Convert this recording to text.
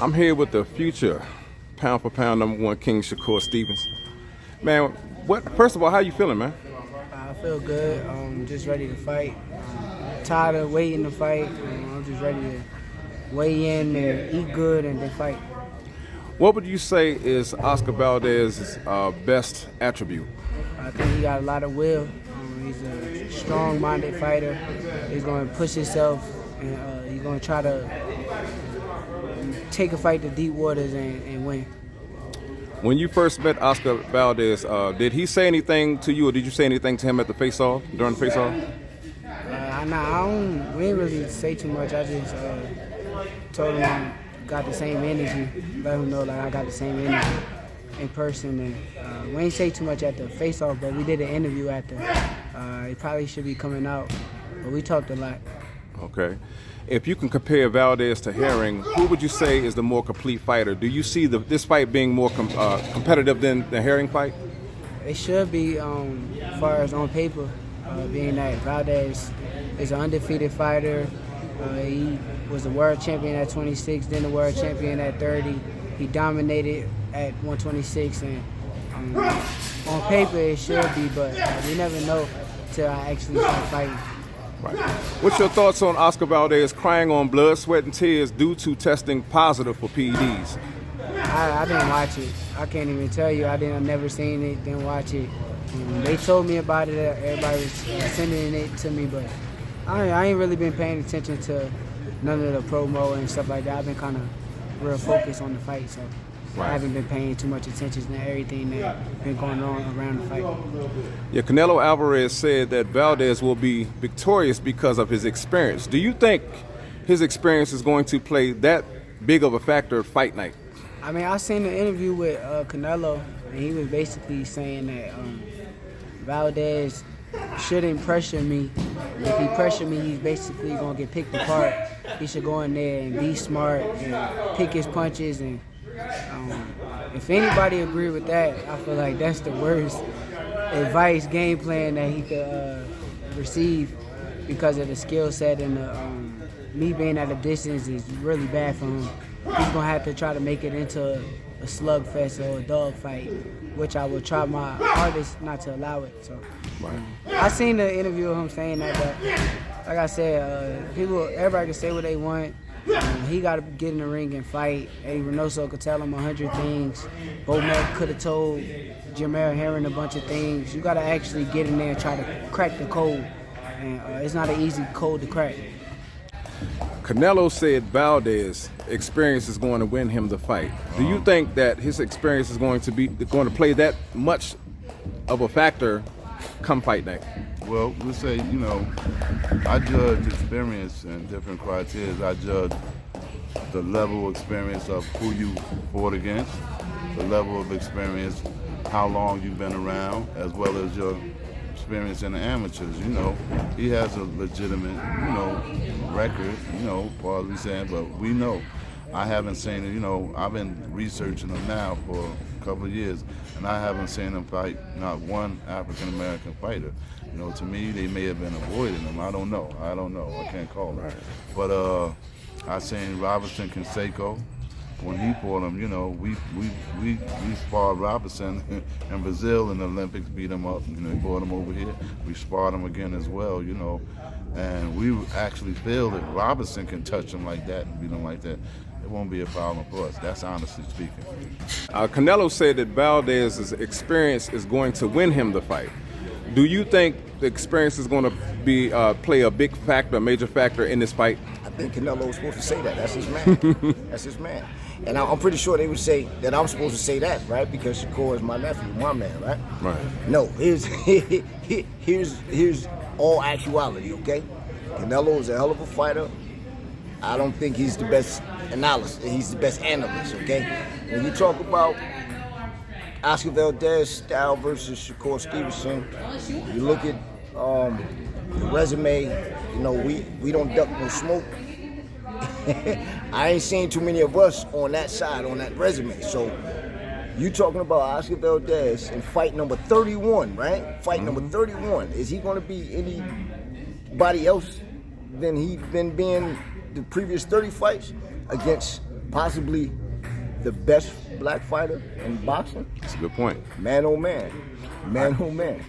I'm here with the future pound for pound #1 king, Shakur Stevenson. Man, first of all, how you feeling, man? I feel good. Just ready to fight. Tired of waiting to fight. I'm just ready to weigh in and eat good and then fight. What would you say is Oscar Valdez's best attribute? I think he got a lot of will. He's a strong-minded fighter. He's going to push himself, and he's going to try to take a fight to deep waters and win. When you first met Oscar Valdez, did he say anything to you, or did you say anything to him at the face-off, during the face-off? We didn't really say too much. I just told him I got the same energy, let him know like I got the same energy in person. And we didn't say too much at the face-off, but we did an interview after. It probably should be coming out, but we talked a lot. Okay. If you can compare Valdez to Herring, who would you say is the more complete fighter? Do you see this fight being more competitive than the Herring fight? It should be, as far as on paper, being that Valdez is an undefeated fighter. He was a world champion at 26, then a world champion at 30. He dominated at 126, and on paper it should be, but we never know till I actually start fighting. Right. What's your thoughts on Oscar Valdez crying on blood, sweat, and tears due to testing positive for PEDs? I didn't watch it. I can't even tell you. I've never seen it, didn't watch it. They told me about it. Everybody was sending it to me, but I ain't really been paying attention to none of the promo and stuff like that. I've been kind of real focused on the fight, so I haven't been paying too much attention to everything that's been going on around the fight. Yeah, CANELO Alvarez said that Valdez will be victorious because of his experience. Do you think his experience is going to play that big of a factor fight night? I mean, I seen the interview with CANELO, and he was basically saying that Valdez shouldn't pressure me. If he pressure me, he's basically going to get picked apart. He should go in there and be smart and pick his punches. And if anybody agree with that, I feel like that's the worst advice, game plan that he could receive, because of the skill set, and me being at a distance is really bad for him. He's going to have to try to make it into a slugfest or a dog fight, which I will try my hardest not to allow it. So I seen the interview of him saying that, but like I said, everybody can say what they want. He got to get in the ring and fight. Eddie Reynoso could tell him 100 things. Bomac could have told Jamel Herring a bunch of things. You got to actually get in there and try to crack the code. And it's not an easy code to crack. CANELO said Valdez's experience is going to win him the fight. Do you think that his experience is going to play that much of a factor come fight night? Well, we'll say, I judge experience in different criteria. I judge the level of experience of who you fought against, the level of experience, how long you've been around, as well as your experience in the amateurs. He has a legitimate, record, far as we saying, but we know. I haven't seen it, I've been researching him now for a couple of years, and I haven't seen him fight not one African-American fighter. To me, they may have been avoiding him. I don't know. I can't call it. But I seen Robinson Canseco. When he fought him, we sparred Robinson in Brazil in the Olympics, beat him up. He brought him over here. We sparred him again as well, and we actually feel that Robinson can touch him like that and beat him like that. It won't be a problem for us. That's honestly speaking. CANELO said that Valdez's experience is going to win him the fight. Do you think the experience is going to play a big factor, a major factor in this fight? I think Canelo was supposed to say that. That's his man. That's his man. And I'm pretty sure they would say that I'm supposed to say that, right? Because Shakur is my nephew, my man, right? Right. No, here's all actuality, okay? Canelo is a hell of a fighter. I don't think he's the best analyst. He's the best analyst, okay? When you talk about Oscar Valdez style versus Shakur Stevenson, you look at the resume, we don't duck no smoke. I ain't seen too many of us on that side, on that resume. So you talking about Oscar Valdez in fight number 31, right? Fight number 31. Is he going to be anybody else than he been being the previous 30 fights against possibly the best black fighter in boxing. That's a good point. Man, oh man. Man, oh man.